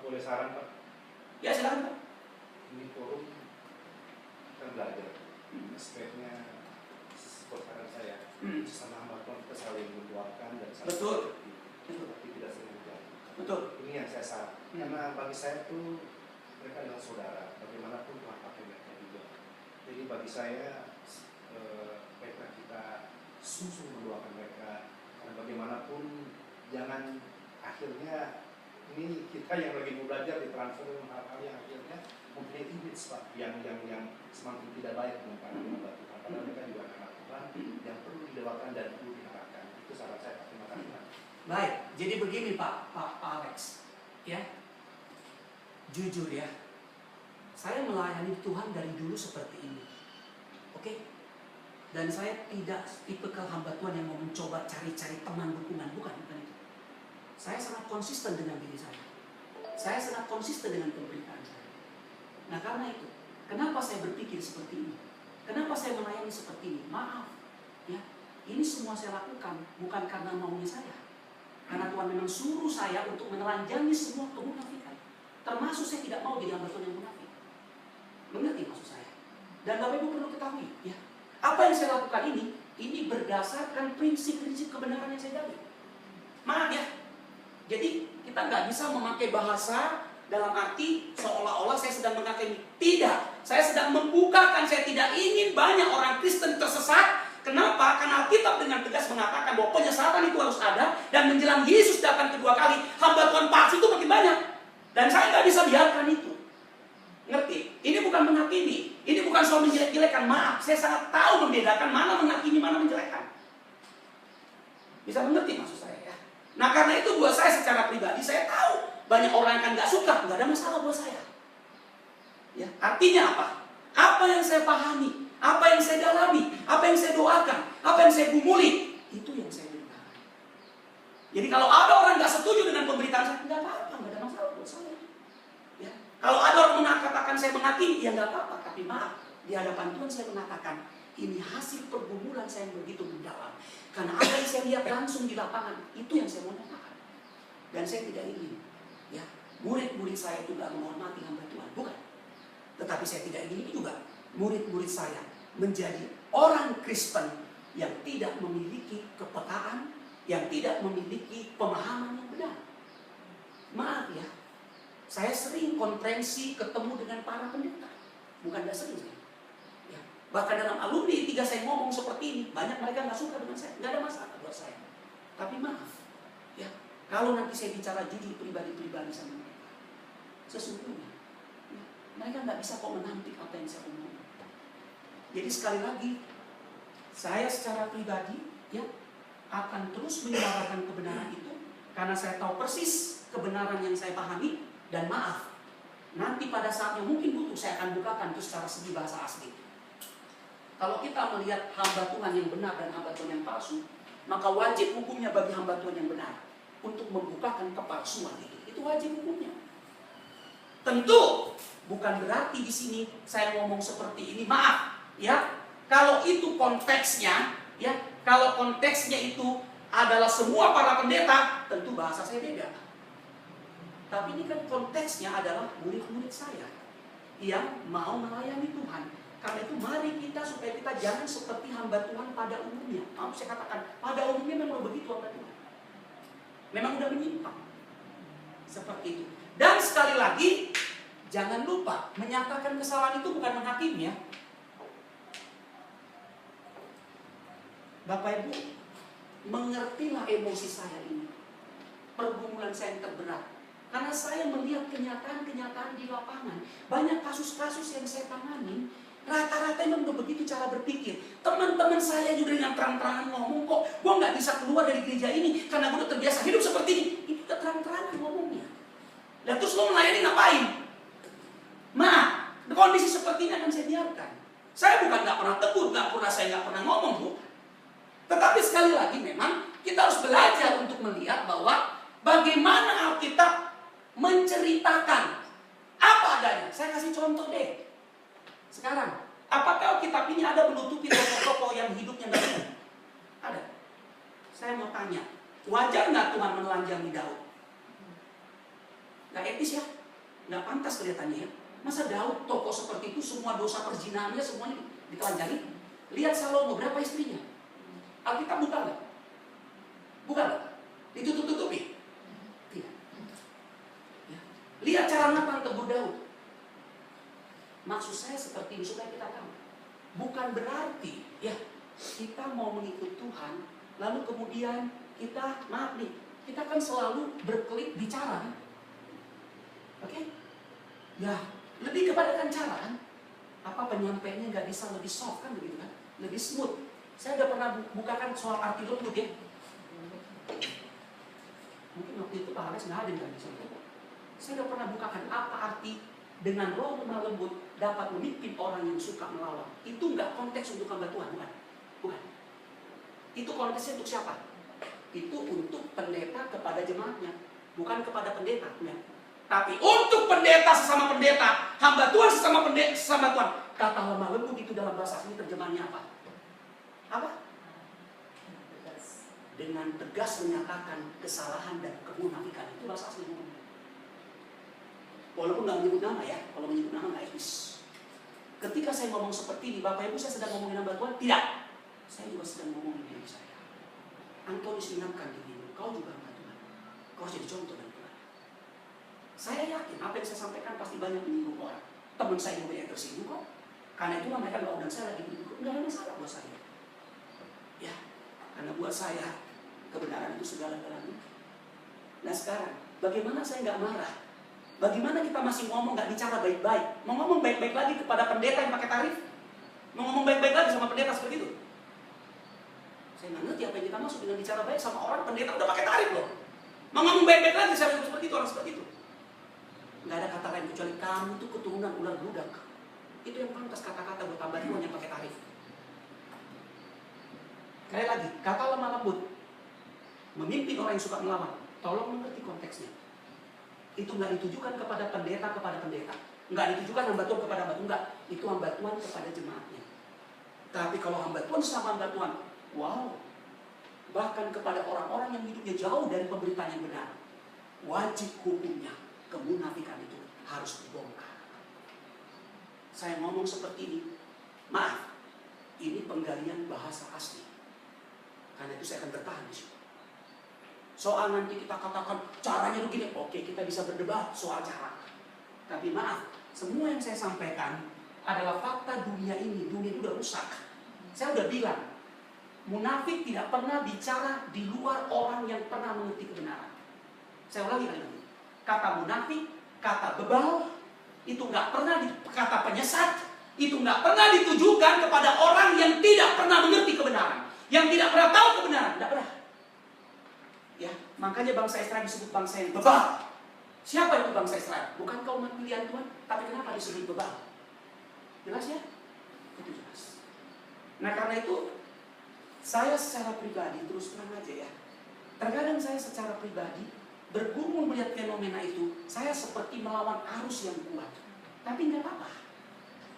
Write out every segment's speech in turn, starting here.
boleh saran Pak? Ya silakan Pak. Ini forum kita belajar. Aspeknya saran saya sama hamba Tuhan kita saling mendoakan dan saling Betul. tapi tidak saling menjauh. Betul. Ini yang saya saran. Karena bagi saya tuh mereka adalah saudara. Bagaimanapun Tuhan pakai mereka juga. Jadi bagi saya baiklah kita sungguh mendoakan mereka. Karena bagaimanapun jangan akhirnya ini kita yang lagi mau belajar ditransfer hal-hal yang akhirnya mempunyai image Pak yang semakin tidak baik dengan hamba Tuhan. Karena mereka juga anak Tuhan yang perlu didoakan dan perlu diharapkan. Itu saran saya Pak. Terima kasih Pak. Baik, jadi begini Pak Alex, ya, jujur ya, saya melayani Tuhan dari dulu seperti ini, oke? Dan saya tidak tipikal hamba Tuhan yang mau mencoba cari-cari teman dukungan, bukan itu. Saya sangat konsisten dengan diri saya. Saya sangat konsisten dengan pemberitaan saya. Nah karena itu, kenapa saya berpikir seperti ini? Kenapa saya melayani seperti ini? Maaf, ya, ini semua saya lakukan bukan karena maunya saya. Karena Tuhan memang suruh saya untuk menelanjangi semua kemunafikan. Termasuk saya tidak mau jadi hamba Tuhan yang munafik. Mengerti maksud saya? Dan Bapak Ibu perlu ketahui, ya, apa yang saya lakukan ini berdasarkan prinsip-prinsip kebenaran yang saya gali. Maaf ya. Jadi kita nggak bisa memakai bahasa dalam arti seolah-olah saya sedang menghakimi. Tidak, saya sedang membukakan. Saya tidak ingin banyak orang Kristen tersesat. Kenapa? Karena Alkitab dengan tegas mengatakan bahwa penyesalatan itu harus ada dan menjelang Yesus datang kedua kali, hamba Tuhan palsu itu makin banyak. Dan saya nggak bisa biarkan itu. Ngerti? Ini bukan menghakimi. Ini bukan soal menjelek-jelekan. Maaf, saya sangat tahu membedakan mana menghakimi, mana menjelekkan. Bisa mengerti maksud saya ya? Nah karena itu buat saya secara pribadi, saya tahu banyak orang yang kan nggak suka, nggak ada masalah buat saya. Ya, artinya apa? Apa yang saya pahami, apa yang saya dalami, apa yang saya doakan, apa yang saya gumuli, itu yang saya beritakan. Jadi kalau ada orang nggak setuju dengan pemberitaan saya, nggak apa-apa, nggak ada masalah buat saya. Ya. Kalau ada orang mengatakan saya menghakimi, ya nggak apa-apa. Tapi maaf, di hadapan Tuhan saya mengatakan ini hasil pergumulan saya yang begitu mendalam. Karena apa yang saya lihat langsung di lapangan, itu yang saya mau nyatakan. Dan saya tidak ingin, ya, murid-murid saya itu nggak menghormati hamba Tuhan, bukan. Tetapi saya tidak ingin juga murid-murid saya menjadi orang Kristen yang tidak memiliki kepekaan, yang tidak memiliki pemahaman yang benar. Maaf ya, saya sering konferensi ketemu dengan para pendeta, bukan tidak sering saya. Ya. Bahkan dalam alumni 3 saya ngomong seperti ini, banyak mereka nggak suka dengan saya, nggak ada masalah buat saya. Tapi maaf, ya, kalau nanti saya bicara jujur pribadi-pribadi sama mereka, sesungguhnya ya, mereka nggak bisa kok menampik apa yang saya omongkan. Jadi sekali lagi, saya secara pribadi ya akan terus menyuarakan kebenaran itu karena saya tahu persis kebenaran yang saya pahami. Dan maaf, nanti pada saatnya mungkin butuh saya akan bukakan itu secara segi bahasa asli. Kalau kita melihat hamba Tuhan yang benar dan hamba Tuhan yang palsu, maka wajib hukumnya bagi hamba Tuhan yang benar untuk membukakan kepalsuan itu. Itu wajib hukumnya. Tentu bukan berarti di sini saya ngomong seperti ini. Maaf, ya. Kalau itu konteksnya, ya, kalau konteksnya itu adalah semua para pendeta, tentu bahasa saya beda. Tapi ini kan konteksnya adalah murid-murid saya yang mau melayani Tuhan. Karena itu mari kita supaya kita jangan seperti hamba Tuhan pada umumnya. Maaf saya katakan, pada umumnya memang begitu hamba Tuhan. Memang udah menyimpang. Seperti itu. Dan sekali lagi, jangan lupa menyatakan kesalahan itu bukan menghakimi ya. Bapak Ibu, mengertilah emosi saya ini. Pergumulan saya yang terberat. Karena saya melihat kenyataan-kenyataan di lapangan. Banyak kasus-kasus yang saya tangani, rata-rata memang begitu cara berpikir. Teman-teman saya juga dengan terang-terangan ngomong kok, gue nggak bisa keluar dari gereja ini karena gue udah terbiasa hidup seperti ini. Itu udah terang-terangan ngomongnya. Dan terus lo melayani ngapain? Kondisi seperti ini akan saya biarkan. Saya bukan nggak pernah tegur, saya nggak pernah ngomong, bu. Tetapi sekali lagi memang kita harus belajar untuk melihat bahwa bagaimana Alkitab menceritakan apa adanya. Saya kasih contoh deh. Sekarang, apakah Alkitab ini ada menutupi tokoh-tokoh yang hidupnya nggak benar? Ada. Saya mau tanya, wajar nggak Tuhan menelanjangi Daud? Nggak etis ya? Nggak pantas kelihatannya ya. Masa Daud tokoh seperti itu semua dosa perzinahannya semuanya ditelanjangi? Lihat Salomo berapa istrinya? Alkitab buka nggak? Buka nggak? Ditutup-tutupi? Tidak. Ya. Lihat cara Nathan tegur Daud. Maksud saya seperti ini supaya kita tahu. Bukan berarti ya kita mau mengikut Tuhan, lalu kemudian kita, maaf nih, kita kan selalu berkelit bicara kan? Oke? Ya, lebih kepada kan cara kan? Apa penyampaiannya nggak bisa lebih soft kan begitu kan? Lebih smooth. Saya udah pernah bukakan soal arti lembut ya. Mungkin waktu itu Pak Alex nggak ada kan di sana. Saya udah pernah bukakan apa arti dengan roh lemah lembut dapat memimpin orang yang suka melawan. Itu nggak konteks untuk hamba Tuhan, bukan? Bukan. Itu konteksnya untuk siapa? Itu untuk pendeta kepada jemaatnya, bukan kepada pendeta. Ya. Tapi untuk pendeta sesama pendeta, hamba Tuhan sesama pendeta sesama Tuhan. Kata lemah lembut itu dalam bahasa asli terjemahannya apa? Apa? Dengan tegas menyatakan kesalahan dan kemunafikan. Itu bahasa asli ngomongnya. Walaupun nggak menyebut nama ya, kalau menyebut nama nggak etis. Ketika saya ngomong seperti ini, Bapak Ibu saya sedang ngomongin hamba Tuhan? Tidak. Saya juga sedang ngomongin diri saya. Antonius ingatkan dirimu, kau juga hamba Tuhan. Kau harus jadi contoh dan Tuhan. Saya yakin apa yang saya sampaikan pasti banyak menyinggung orang. Teman saya juga yang tersinggung kok. Karena itulah mereka nggak undang saya lagi begitu. Nggak ada masalah buat saya. Ya, karena buat saya kebenaran itu segala-galanya. Nah sekarang, bagaimana saya nggak marah? Bagaimana kita masih ngomong nggak bicara baik-baik? Mau ngomong baik-baik lagi kepada pendeta yang pakai tarif? Mau ngomong baik-baik lagi sama pendeta seperti itu? Saya nggak ngerti apa yang kita maksud dengan bicara baik sama orang pendeta udah pakai tarif loh. Mau ngomong baik-baik lagi sama seperti itu, orang seperti itu? Nggak ada kata lain kecuali kamu tuh keturunan ular bludak. Itu yang pantas kata-kata buat tambah Tuhan yang pakai tarif. Sekali lagi, kata lemah lembut memimpin orang yang suka melawan. Tolong mengerti konteksnya. Itu nggak ditujukan kepada pendeta, nggak ditujukan hamba Tuhan kepada hamba Tuhan, enggak. Itu hamba Tuhan kepada jemaatnya. Tapi kalau hamba Tuhan sama hamba Tuhan, wow, bahkan kepada orang-orang yang hidupnya jauh dari pemberitaan yang benar, wajib hukumnya kemunafikan itu harus dibongkar. Saya ngomong seperti ini, maaf, ini penggalian bahasa asli. Karena itu saya akan bertahan di situ. Soal nanti kita katakan caranya begini, oke kita bisa berdebat soal cara. Tapi maaf, semua yang saya sampaikan adalah fakta dunia ini. Dunia itu udah rusak. Saya udah bilang, munafik tidak pernah bicara di luar orang yang pernah mengerti kebenaran. Saya ulangi kali ini. Kata munafik, kata bebal, itu nggak pernah kata penyesat, itu nggak pernah ditujukan kepada orang yang tidak pernah mengerti kebenaran, yang tidak pernah tahu kebenaran, tidak pernah. Ya, makanya bangsa Israel disebut bangsa yang bebal. Siapa itu bangsa Israel? Bukan kaum umat pilihan Tuhan, tapi kenapa disebut bebal? Jelas ya? Itu jelas. Nah karena itu, saya secara pribadi terus terang aja ya. Terkadang saya secara pribadi bergumul melihat fenomena itu, saya seperti melawan arus yang kuat. Tapi nggak apa-apa.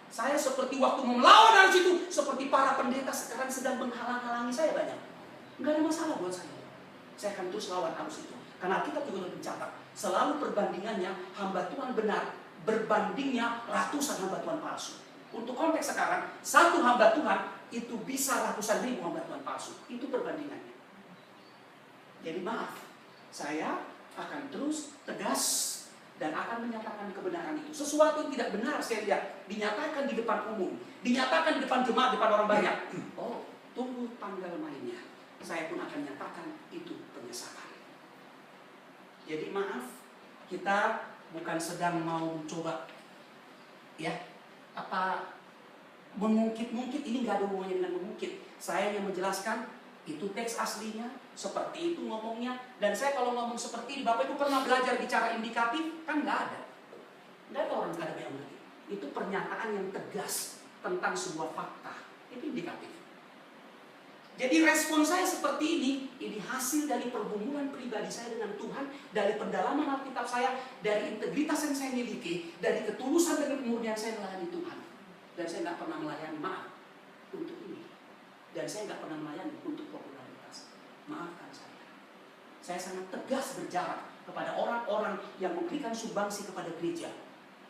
Saya seperti waktu melawan arus itu, seperti para pendeta sekarang sedang menghalang-halangi saya banyak. Nggak ada masalah buat saya. Saya akan terus lawan arus itu. Karena kita juga mencatat, selalu perbandingannya hamba Tuhan benar, berbandingnya ratusan hamba Tuhan palsu. Untuk konteks sekarang, satu hamba Tuhan itu bisa ratusan ribu hamba Tuhan palsu. Itu perbandingannya. Jadi maaf, saya akan terus tegas dan akan menyatakan kebenaran itu. Sesuatu yang tidak benar saya lihat dinyatakan di depan umum, dinyatakan di depan jemaat, depan orang banyak. Oh, tunggu tanggal mainnya. Saya pun akan nyatakan itu penyesalan. Jadi maaf, kita bukan sedang mau mencoba ya mengungkit-ungkit, ini nggak ada hubungannya dengan mengungkit. Saya yang menjelaskan itu teks aslinya, seperti itu ngomongnya. Dan saya kalau ngomong seperti ini, Bapak Ibu pernah belajar bicara indikatif? Kan nggak ada. Nggak ada orang nggak ada yang mengerti. Itu pernyataan yang tegas tentang sebuah fakta. Itu indikatif. Jadi respon saya seperti ini hasil dari pergumulan pribadi saya dengan Tuhan, dari pendalaman Alkitab saya, dari integritas yang saya miliki, dari ketulusan dan kemurnian saya melayani Tuhan. Dan saya nggak pernah melayani, maaf, untuk ini. Dan saya nggak pernah melayani untuk popularitas. Maafkan saya. Saya sangat tegas berjarak kepada orang-orang yang memberikan sumbangsi kepada gereja,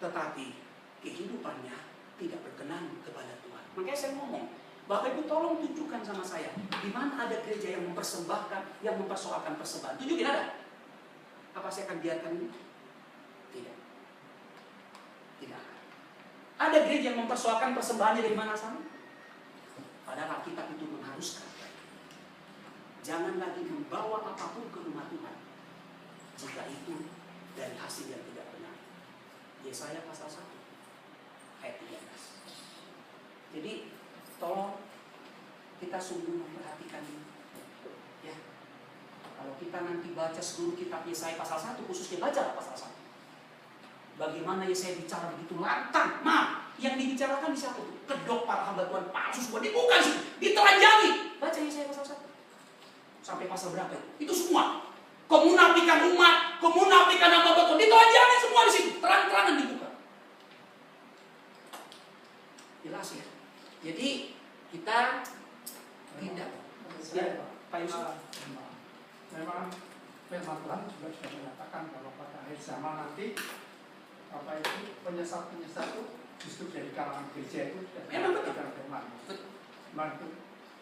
tetapi kehidupannya tidak berkenan kepada Tuhan. Makanya saya ngomong, Bapak Ibu tolong tunjukkan sama saya, di mana ada gereja yang mempersembahkan, yang mempersoalkan persembahan. Tunjukin ada. Apa saya akan biarkan ini? Tidak. Tidak. Ada gereja yang mempersoalkan persembahannya dari mana sana? Padahal Alkitab itu mengharuskan. Jangan lagi membawa apapun ke rumah Tuhan jika itu dari hasil yang tidak benar. Yesaya pasal 1 ayat 13. Jadi tolong kita sungguh memperhatikan ini. Ya. Kalau kita nanti baca seluruh kitab Yesaya pasal 1, khususnya baca pasal 1. Bagaimana Yesaya bicara begitu lantang. Maaf, yang dibicarakan di siapa tuh? Kedok para hamba Tuhan palsu semua. Bukan sih, ditelanjangi. Baca Yesaya pasal 1. Sampai pasal berapa itu? Itu semua. Kemunafikan umat, kemunafikan hamba Tuhan. Ditelanjangi semua di situ. Terang-terangan dibuka. Jelas ya. Jadi kita tidak. Ya, Pak Yusuf. Memang firman Tuhan juga sudah menyatakan bahwa pada akhir zaman nanti apa itu penyesat-penyesat itu justru dari kalangan gereja itu sudah menyampaikan firman. Memang itu.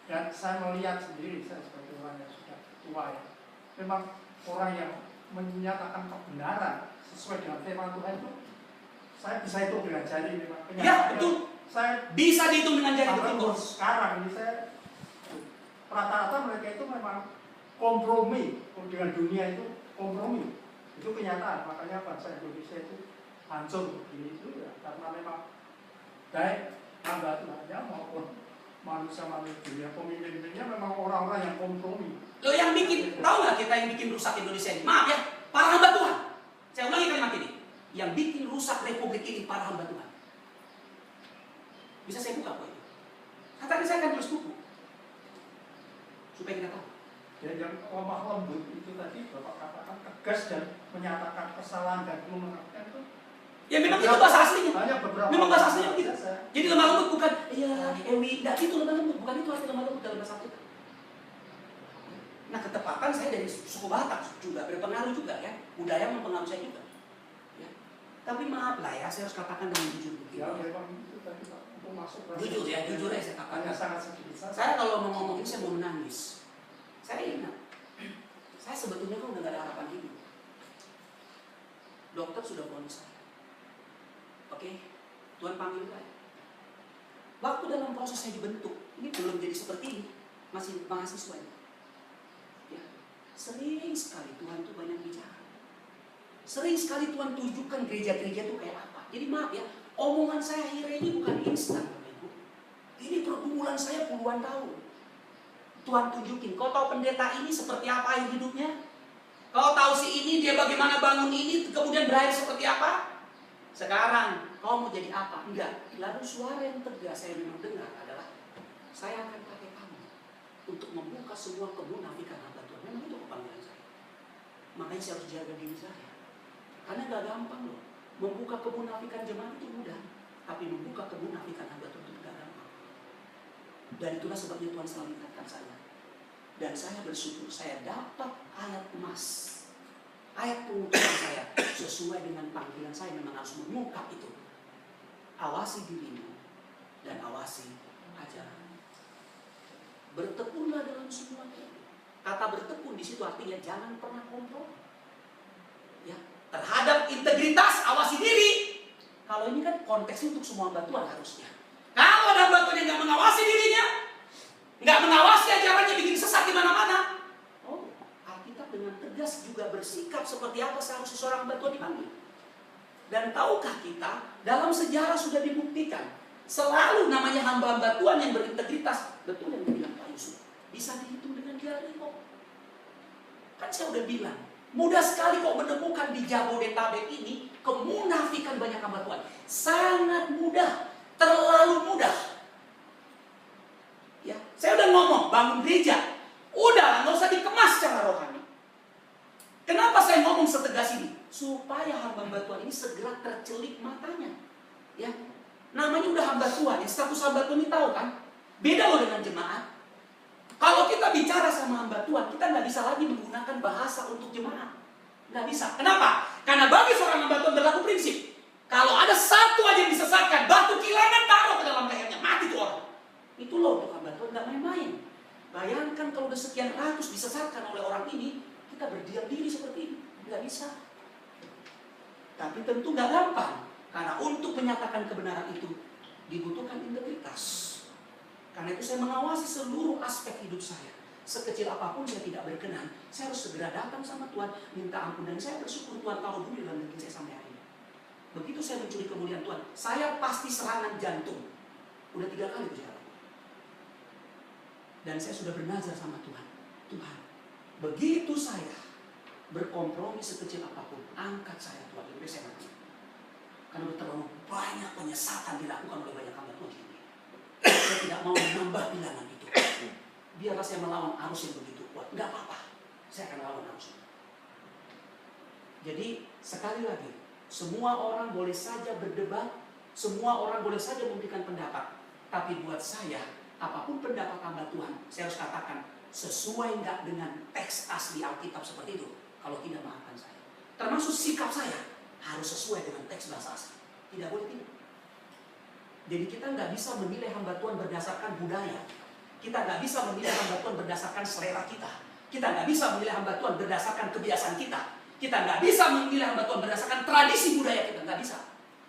Dan saya melihat sendiri, saya sebagai orang yang sudah tua ya, memang orang yang menyatakan kebenaran sesuai dengan firman Tuhan itu saya bisa hitung dengan jari memang. Ya betul. Saya bisa dihitung dengan jari betul. Sekarang ini saya rata-rata mereka itu memang kompromi dengan dunia itu kompromi. Itu kenyataan. Makanya bangsa Indonesia itu hancur begini itu ya karena memang baik hamba Tuhannya maupun manusia-manusia dunia pemimpin-pemimpinnya memang orang-orang yang kompromi. Lo yang bikin, tahu nggak kita yang bikin rusak Indonesia ini? Maaf ya, para hamba Tuhan. Saya ulangi kalimat ini. Yang bikin rusak republik ini para hamba Tuhan. Bisa saya buka kok itu? Nanti saya akan tulis buku supaya kita tahu. Dan yang lemah lembut itu tadi Bapak katakan tegas dan menyatakan kesalahan dan mengakukan itu. Ya memang itu bahasa aslinya. Memang bahasa aslinya begitu. Jadi lemah lembut bukan, ya Ewi, tidak itu lemah lembut, bukan itu arti lemah lembut dalam bahasa kita. Nah ketepatan saya dari suku Batak juga berpengaruh juga ya, budaya mempengaruhi saya juga. Ya. Tapi maaf lah ya, saya harus katakan dengan jujur begini. Ya memang itu tadi Pak, untuk masuk. Jujur ya, jujur ya saya katakan. Sangat sedikit. Saya kalau mau ngomong ini saya mau menangis. Saya ingat, saya sebetulnya kan udah gak ada harapan hidup. Dokter sudah vonis saya. Oke, Tuhan panggil saya. Waktu dalam proses saya dibentuk, ini belum jadi seperti ini, masih mahasiswa ini. Ya, sering sekali Tuhan tuh banyak bicara. Sering sekali Tuhan tunjukkan gereja-gereja itu kayak apa. Jadi maaf ya, omongan saya akhirnya ini bukan instan. Ini pergumulan saya puluhan tahun. Tuhan tunjukin, kau tahu pendeta ini seperti apa akhir hidupnya? Kau tahu si ini dia bagaimana bangun ini kemudian berakhir seperti apa? Sekarang kau mau jadi apa? Enggak. Lalu suara yang tegas saya memang dengar adalah saya akan pakai kamu untuk membuka semua kemunafikan hamba Tuhan. Memang itu panggilan saya. Makanya saya harus jaga diri saya. Karena gak gampang loh. Membuka kemunafikan jemaat itu mudah, tapi membuka kemunafikan hamba Tuhan itu gak gampang. Dan itulah sebabnya Tuhan selalu mengingatkan saya. Dan saya bersyukur saya dapat ayat emas, ayat pengutusan saya sesuai dengan panggilan saya memang harus mengungkap itu. Awasi dirimu dan awasi ajaran. Bertekunlah dalam semuanya. Kata bertekun di situ artinya jangan pernah kompromi. Ya, terhadap integritas awasi diri. Kalau ini kan konteksnya untuk semua hamba Tuhan harusnya. Kalau ada hamba Tuhan yang nggak mengawasi dirinya, nggak mengawasi ajarannya, bikin sesat di mana-mana. Oh, Alkitab dengan tegas juga bersikap seperti apa seharusnya seorang hamba Tuhan dipanggil. Dan tahukah kita, dalam sejarah sudah dibuktikan, selalu namanya hamba-hamba Tuhan yang berintegritas, betul yang dibilang Pak Yusuf, bisa dihitung dengan jari kok. Kan saya udah bilang, mudah sekali kok menemukan di Jabodetabek ini kemunafikan banyak hamba Tuhan. Sangat mudah, terlalu mudah. Ya, saya udah ngomong bangun gereja, udah nggak usah dikemas secara rohani. Kenapa saya ngomong setegas ini? Supaya hamba Tuhan ini segera tercelik matanya. Ya, namanya udah hamba Tuhan, ya status hamba Tuhan ini tahu kan? Beda loh dengan jemaat. Kalau kita bicara sama hamba Tuhan, kita nggak bisa lagi menggunakan bahasa untuk jemaat. Nggak bisa. Kenapa? Karena bagi seorang hamba Tuhan berlaku prinsip. Kalau ada satu aja yang disesatkan, batu kilangan taruh ke dalam lehernya, mati tuh orang. Itu loh untuk hamba Tuhan, nggak main-main. Bayangkan kalau udah sekian ratus disesatkan oleh orang ini, kita berdiam diri seperti ini. Nggak bisa. Tapi tentu nggak gampang. Karena untuk menyatakan kebenaran itu, dibutuhkan integritas. Karena itu saya mengawasi seluruh aspek hidup saya. Sekecil apapun saya tidak berkenan, saya harus segera datang sama Tuhan, minta ampun, dan saya bersyukur Tuhan taruh bumi dalam diri saya sampai hari ini. Begitu saya mencuri kemuliaan Tuhan, saya pasti serangan jantung. Udah 3 kali itu saya lakukan. Dan saya sudah bernazar sama Tuhan. Tuhan, begitu saya berkompromi sekecil apapun, angkat saya Tuhan. Lebih saya mati. Karena udah terlalu banyak penyesatan dilakukan oleh banyak hamba Tuhan ini. Saya tidak mau menambah bilangan itu. Biarlah saya melawan arus yang begitu kuat. Enggak apa-apa. Saya akan lawan arus itu. Jadi sekali lagi, semua orang boleh saja berdebat, semua orang boleh saja memberikan pendapat. Tapi buat saya, apapun pendapat hamba Tuhan, saya harus katakan sesuai enggak dengan teks asli Alkitab seperti itu. Kalau tidak, maafkan saya. Termasuk sikap saya harus sesuai dengan teks bahasa asli. Tidak boleh tidak. Jadi kita nggak bisa menilai hamba Tuhan berdasarkan budaya. Kita nggak bisa menilai hamba Tuhan berdasarkan selera kita. Kita nggak bisa menilai hamba Tuhan berdasarkan kebiasaan kita. Kita nggak bisa menilai hamba Tuhan berdasarkan tradisi budaya kita. Nggak bisa.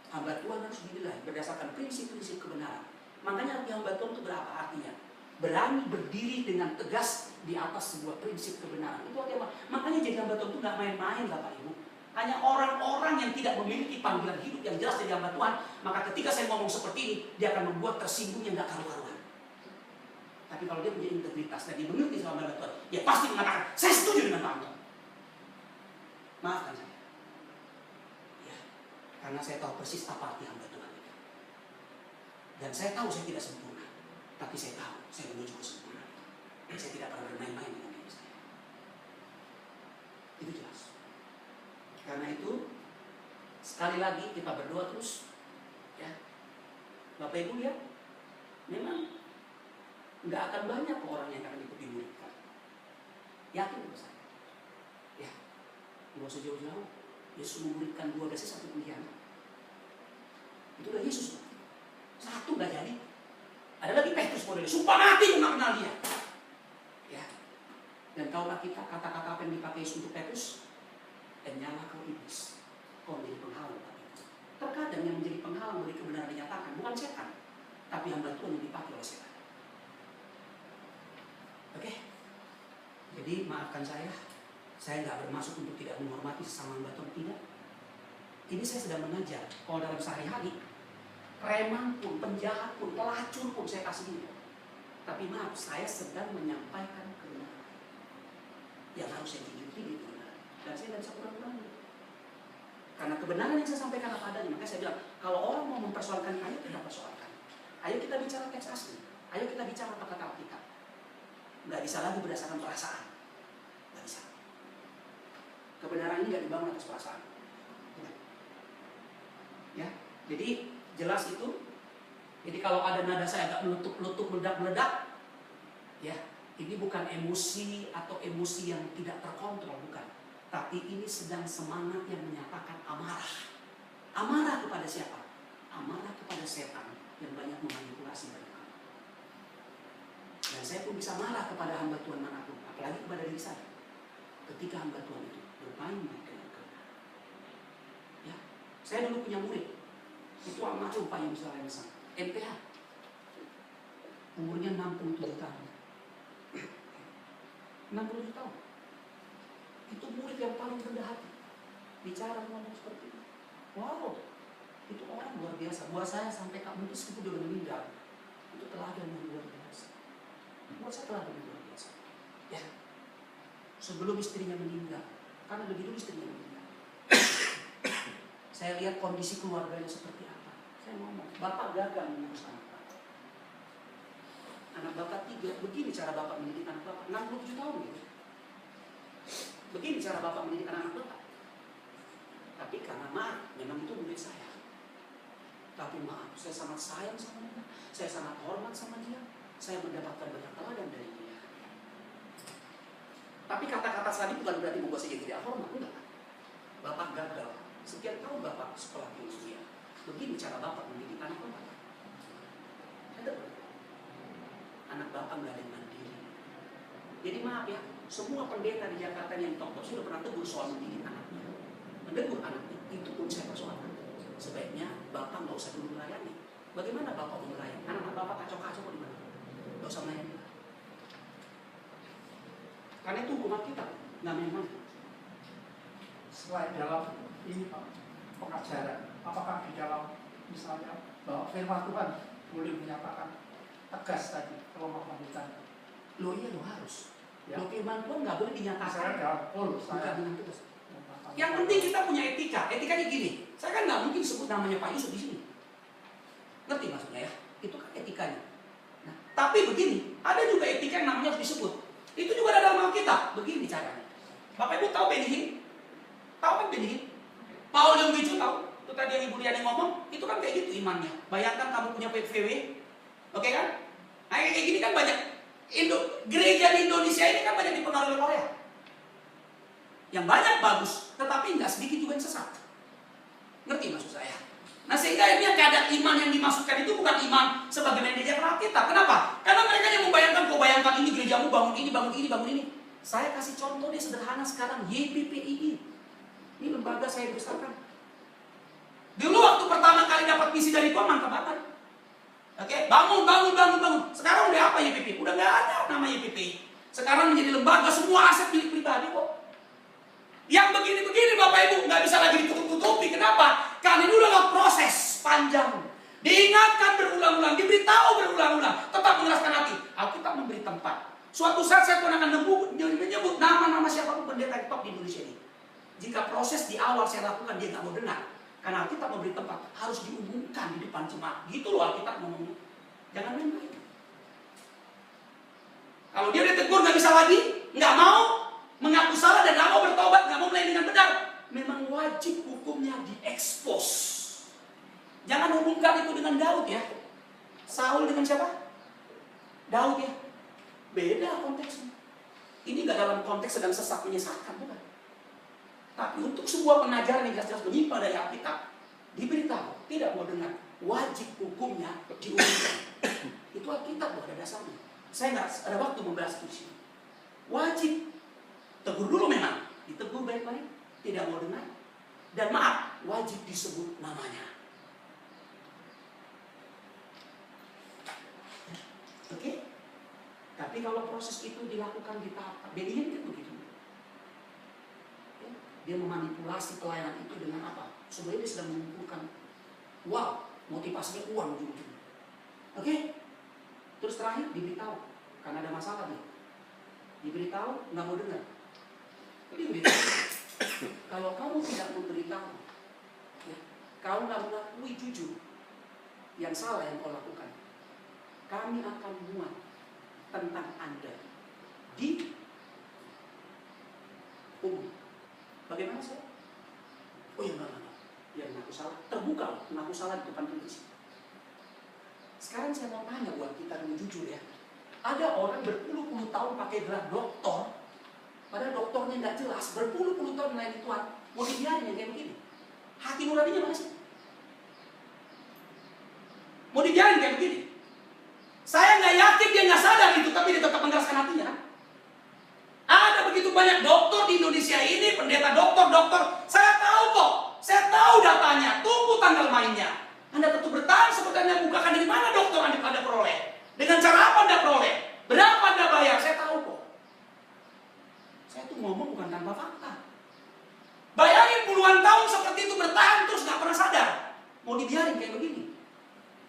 Hamba Tuhan harus dinilai berdasarkan prinsip-prinsip kebenaran. Makanya arti hamba Tuhan itu berapa artinya? Berani berdiri dengan tegas di atas sebuah prinsip kebenaran. Itu artinya. Makanya jadi hamba Tuhan itu nggak main-main, Bapak Ibu. Hanya orang-orang yang tidak memiliki panggilan hidup yang jelas dari hamba Tuhan, maka ketika saya ngomong seperti ini, dia akan membuat tersinggung yang gak karu-karuan. Tapi kalau dia punya integritas dan dia mengerti sama hamba Tuhan, dia pasti mengatakan, saya setuju dengan Pak Anton. Maafkan saya. Ya, karena saya tahu persis apa arti hamba Tuhan itu. Dan saya tahu saya tidak sempurna, tapi saya tahu saya menuju kesempurnaan. Dan saya tidak pernah bermain-main dengan diri saya. Itu jelas. Karena itu, sekali lagi kita berdoa terus, ya. Bapak Ibu lihat, memang nggak akan banyak orang yang akan ikut dimuridkan. Yakin dengan saya. Ya, nggak usah jauh-jauh. Yesus memuridkan 12 satu pilihan. Itu udah Yesus, Pak. Satu nggak jadi. Ada lagi Petrus modelnya, sumpah mati nggak kenal dia. Ya. Dan tahulah kita kata-kata apa yang dipakai Yesus untuk Petrus? Dan nyala kau iblis, kau menjadi penghalang. Terkadang yang menjadi penghalang dari kebenaran dinyatakan bukan setan, tapi hamba Tuhan yang dipakai oleh setan. Oke? Jadi maafkan saya nggak bermaksud untuk tidak menghormati sesama hamba Tuhan, tidak. Ini saya sedang mengajar. Kalau dalam sehari-hari, preman pun, penjahat pun, pelacur pun saya kasih ini. Tapi maaf, saya sedang menyampaikan kebenaran yang harus saya tunjukin itu. Dan saya tidak bisa kurang-kurangin. Karena kebenaran yang saya sampaikan apa adanya. Makanya saya bilang, kalau orang mau mempersoalkan, ayo kita persoalkan. Ayo kita bicara teks asli. Ayo kita bicara apa kata Alkitab. Nggak bisa lagi berdasarkan perasaan. Nggak bisa. Kebenaran ini nggak dibangun atas perasaan. Ya, jadi jelas itu. Jadi kalau ada nada saya agak meletup-letup, meledak-meledak, ya, ini bukan emosi atau emosi yang tidak terkontrol, bukan. Tapi ini sedang semangat yang menyatakan amarah. Amarah kepada siapa? Amarah kepada setan yang banyak memanipulasi banyak hamba. Dan saya pun bisa marah kepada hamba Tuhan manapun, apalagi kepada diri saya. Ketika hamba Tuhan itu bermain-main dengan kebenaran. Ya, saya dulu punya murid. Itu almarhum Pak yang besar. MPH. Umurnya 67 tahun. 67 tahun. Itu murid yang paling rendah hati. Bicara ngomong seperti itu. Wow, itu orang luar biasa. Buat saya sampai Kak Mutis itu udah meninggal. Itu teladan yang luar biasa. Buat saya teladan yang luar biasa. Ya, sebelum istrinya meninggal. Karena lebih dulu istrinya meninggal. Saya lihat kondisi keluarganya seperti apa. Saya ngomong, Bapak gagal mengurus anak Bapak. Anak Bapak 3, begini cara Bapak mendidik anak Bapak. 67 tahun gitu. Begini cara Bapak mendidik anak Bapak. Tapi karena maaf, memang itu murid saya. Tapi maaf, saya sangat sayang sama dia. Saya sangat hormat sama dia. Saya mendapatkan banyak teladan dari dia. Tapi kata-kata tadi bukan berarti membuat saya tidak hormat, enggak. Bapak gagal. Sekian tahun Bapak sekolah teologi. Begini cara Bapak mendidik anak Bapak. Ada anak Bapak nggak ada yang mandiri. Jadi maaf ya, semua pendeta di Jakarta yang top sudah pernah tegur soal mendidik anaknya. Menegur anaknya, itu pun saya persoalkan. Sebaiknya Bapak nggak usah dulu melayani. Bagaimana Bapak mau melayani? Anak Bapak kacau-kacau di mana? Nggak usah melayani. Karena itu hukuman kita, nggak memang. Selain dalam ini Pak, pengajaran, apakah di dalam misalnya bahwa firman Tuhan boleh menyatakan tegas tadi kalau mau melanjutkan? Lo iya lo harus. Ya. Lo firman Tuhan nggak boleh dinyatakan. Saya dalam Bukan saya dengan tegas. Yang penting kita punya etika. Etikanya gini. Saya kan nggak mungkin sebut namanya Pak Yusuf di sini. Ngerti maksudnya ya? Itu kan etikanya. Nah, tapi begini, ada juga etika yang namanya harus disebut. Itu juga ada dalam Alkitab. Begini caranya. Bapak Ibu tahu Benny Hinn? Tahu kan Benny Hinn? Paul Yong Bicu tahu? Itu tadi yang Ibu Liani ngomong. Itu kan kayak gitu imannya. Bayangkan kamu punya PVW, oke kan? Nah, kayak gini kan banyak. Gereja di Indonesia ini kan banyak dipengaruhi oleh Korea. Yang banyak bagus, tetapi nggak sedikit juga yang sesat. Ngerti maksud saya? Nah sehingga akhirnya keadaan iman yang dimasukkan itu bukan iman sebagaimana di Jakarta kita. Kenapa? Karena mereka yang membayangkan, kau bayangkan ini gerejamu bangun ini, bangun ini, bangun ini. Saya kasih contoh deh sederhana sekarang, YPPII. Ini lembaga saya besarkan. Dulu waktu pertama kali dapat misi dari Tuhan, mantap banget. Oke, bangun. Sekarang udah apa YPPI? Udah nggak ada nama YPPI. Sekarang menjadi lembaga, semua aset milik pribadi kok. Yang begini-begini Bapak Ibu nggak bisa lagi ditutup-tutupi. Kenapa? Karena ini udah proses panjang. Diingatkan berulang-ulang, diberitahu berulang-ulang, tetap mengeraskan hati. Alkitab memberi tempat. Suatu saat saya pun akan menyebut nama-nama siapapun pendeta top di Indonesia ini. Jika proses di awal saya lakukan dia nggak mau dengar, karena Alkitab memberi tempat, harus diumumkan di depan jemaat. Gitu loh Alkitab ngomongnya. Jangan main-main. Kalau dia ditegur nggak bisa lagi, nggak mau mengaku salah dan nggak mau bertobat, nggak mau melayani dengan benar, memang wajib hukumnya diekspos. Jangan hubungkan itu dengan Daud ya. Saul dengan siapa? Daud ya. Beda konteksnya. Ini nggak dalam konteks sedang sesat menyesatkan, bukan. Tapi untuk sebuah pengajaran yang jelas-jelas menyimpang dari Alkitab, diberitahu, tidak mau dengar, wajib hukumnya diumumkan. Itu Alkitab loh, ada dasarnya. Saya nggak ada waktu membahas itu di sini. Wajib. Tegur dulu memang, ditegur baik-baik, tidak mau dengar, dan maaf, wajib disebut namanya. Oke? Tapi kalau proses itu dilakukan di tahap, Benny Hinn kan begitu. Dia memanipulasi pelayanan itu dengan apa? Sebenarnya dia sedang mengumpulkan uang, motivasinya uang ujung-ujungnya. Oke? Terus terakhir diberitahu, karena ada masalah nih. Diberitahu, nggak mau dengar. Kalau kamu tidak memberitahu, ya, kau nggak mengakui jujur yang salah yang kau lakukan, kami akan muat tentang Anda di umum. Bagaimana saya? Oh ya enggak. Ya mengaku salah, terbuka mengaku salah di depan polisi. Sekarang saya mau tanya buat kita yang jujur ya. Ada orang berpuluh-puluh tahun pakai gelar doktor, padahal doktornya nggak jelas, berpuluh-puluh tahun melayani Tuhan, mau dibiarin yang kayak begini? Hati nuraninya mana sih? Mau dibiarin kayak begini? Saya nggak yakin dia nggak sadar itu, tapi dia tetap mengeraskan hatinya kan? Ada begitu banyak dokter di Indonesia ini, pendeta dokter. Saya tahu kok, saya tahu datanya, tunggu tanggal mainnya. Anda tentu bertahan seperti Anda bukakan dari mana dokter Anda peroleh, dengan cara apa Anda peroleh, berapa Anda bayar, saya tahu kok. Saya tuh ngomong bukan tanpa fakta. Bayangin puluhan tahun seperti itu bertahan terus nggak pernah sadar. Mau dibiarin kayak begini?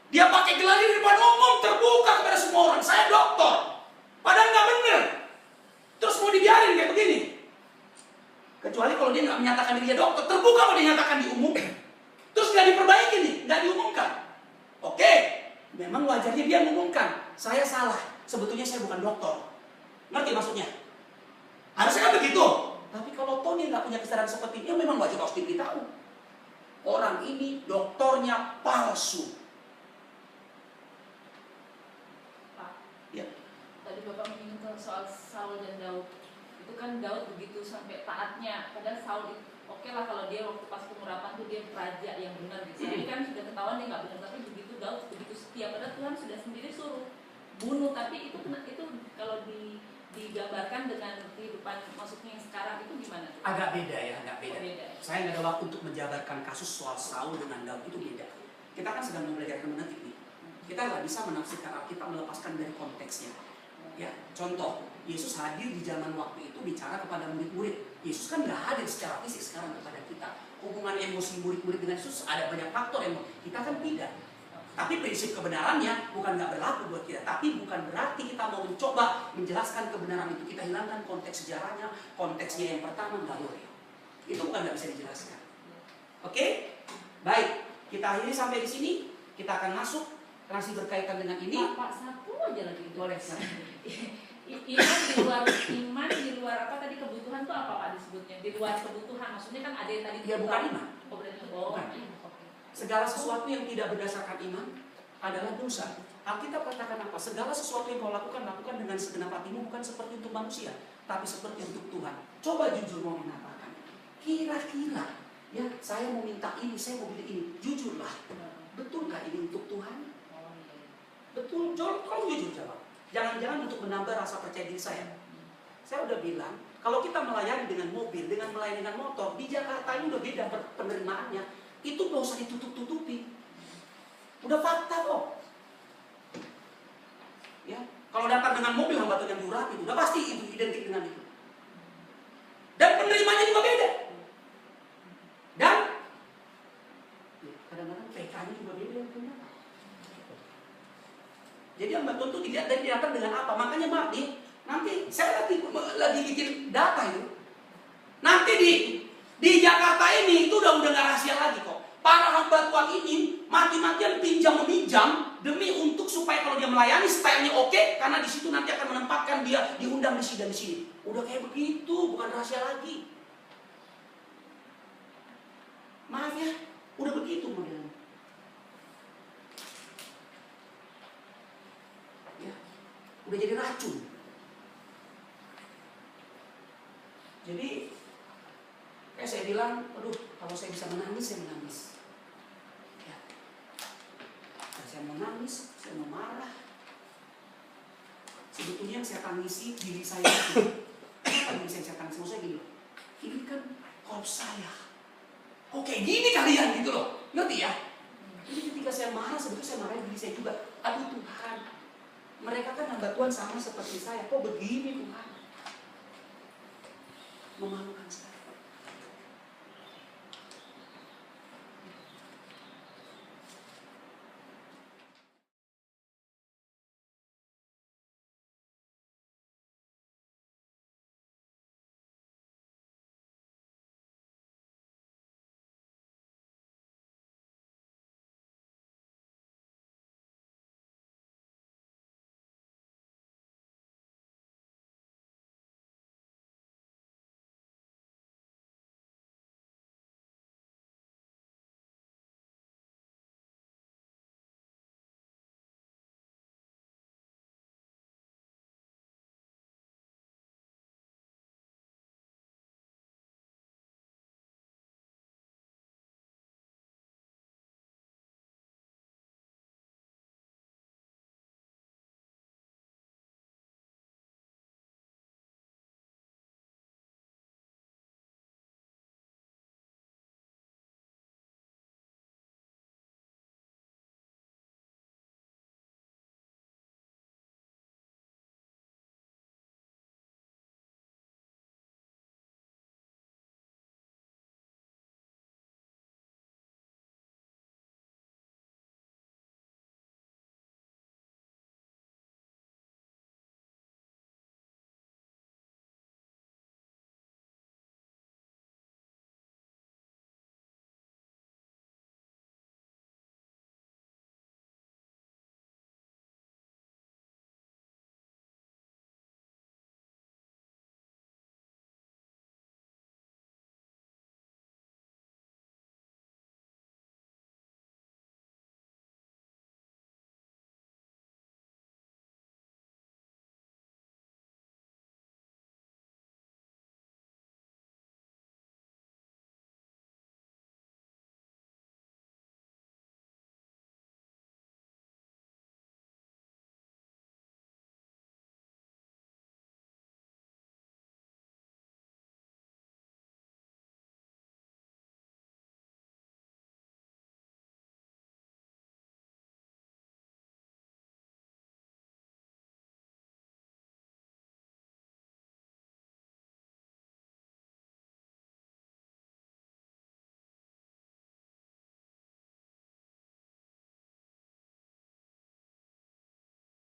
Dia pakai gelar di depan umum terbuka kepada semua orang. Saya dokter, padahal nggak bener. Terus mau dibiarin kayak begini? Kecuali kalau dia nggak menyatakan dirinya dokter, terbuka kalau dinyatakan di umum. Terus nggak diperbaiki nih, nggak diumumkan. Oke, memang wajarnya dia mengumumkan. Saya salah, sebetulnya saya bukan dokter. Ngerti maksudnya? Harusnya kan begitu. Tapi kalau Tony nggak punya kesadaran seperti ini, memang wajib harus diberitahu. Orang ini doktornya palsu. Pak, Ya. tadi Bapak menyinggung soal Saul dan Daud. Itu kan Daud begitu sampai taatnya, padahal Saul itu oke lah kalau dia waktu pas pengurapan tuh dia raja yang benar gitu. Ini kan sudah ketahuan dia nggak benar, tapi begitu Daud begitu setia, padahal Tuhan sudah sendiri suruh bunuh, tapi itu kalau digambarkan dengan kehidupan maksudnya yang sekarang itu gimana tuh? Agak beda ya, agak beda. Oh, beda. Saya nggak ada waktu untuk menjabarkan kasus soal Saul dengan Daud, itu beda. Kita kan sedang belajar hermeneutik nih. Kita nggak bisa menafsirkan Alkitab melepaskan dari konteksnya. Ya, contoh, Yesus hadir di zaman waktu itu bicara kepada murid-murid. Yesus kan nggak hadir secara fisik sekarang kepada kita. Hubungan emosi murid-murid dengan Yesus ada banyak faktor yang kita kan tidak. Tapi prinsip kebenarannya bukan nggak berlaku buat kita. Tapi bukan berarti kita mau mencoba menjelaskan kebenaran itu. Kita hilangkan konteks sejarahnya, konteksnya yang pertama nggak boleh. Itu bukan nggak bisa dijelaskan. Oke? Baik, kita akhiri sampai di sini. Kita akan masuk masih berkaitan dengan ini. Pak, satu aja lagi itu. Boleh. Iman di luar apa tadi kebutuhan tuh apa Pak disebutnya? Di luar kebutuhan, maksudnya kan ada yang tadi Ya bukan iman. Oh, berarti Bukan. Oke. Segala sesuatu yang tidak berdasarkan iman adalah dosa. Alkitab katakan apa? Segala sesuatu yang kau lakukan dengan segenap hatimu, bukan seperti untuk manusia, tapi seperti untuk Tuhan. Coba jujur mau mengatakan, kira-kira ya saya mau minta ini, saya mau beli ini, jujurlah. Betulkah ini untuk Tuhan? Oh, iya. Betul, kau jujur jawab. Jangan-jangan untuk menambah rasa percaya diri saya. Saya udah bilang, kalau kita melayani dengan mobil, dengan melayani dengan motor, di Jakarta ini udah beda penerimaannya. Itu gak usah ditutup-tutupi. Udah fakta kok. Ya, kalau datang dengan mobil hambatan yang diurapi, udah pasti itu identik dengan itu. Dan penerimanya juga beda. Dan ya, kadang-kadang PK-nya juga beda yang benar. Jadi yang betul itu dilihat dari datang dengan apa. Makanya maaf nih, nanti saya lagi bikin data itu. Nanti di Jakarta ini itu udah nggak rahasia lagi kok. Para hamba Tuhan ini mati-matian meminjam demi untuk supaya kalau dia melayani stylenya oke, karena di situ nanti akan menempatkan dia diundang di sini dan di sini. Udah kayak begitu, bukan rahasia lagi. Maaf ya, udah begitu modelnya. Ya, udah jadi racun. Jadi kayak saya bilang, aduh, kalau saya bisa menangis, saya menangis. Ya. Dan saya mau nangis, saya mau marah. Sebetulnya yang saya tangisi diri saya itu. Kenapa diri saya tangisi? Maksud saya gini, ini kan korps saya. Kok kayak gini kalian gitu loh, ngerti ya? Jadi ketika saya marah, sebetulnya saya marahin diri saya juga. Aduh Tuhan, mereka kan hamba Tuhan sama seperti saya. Kok begini Tuhan? Memalukan sekali.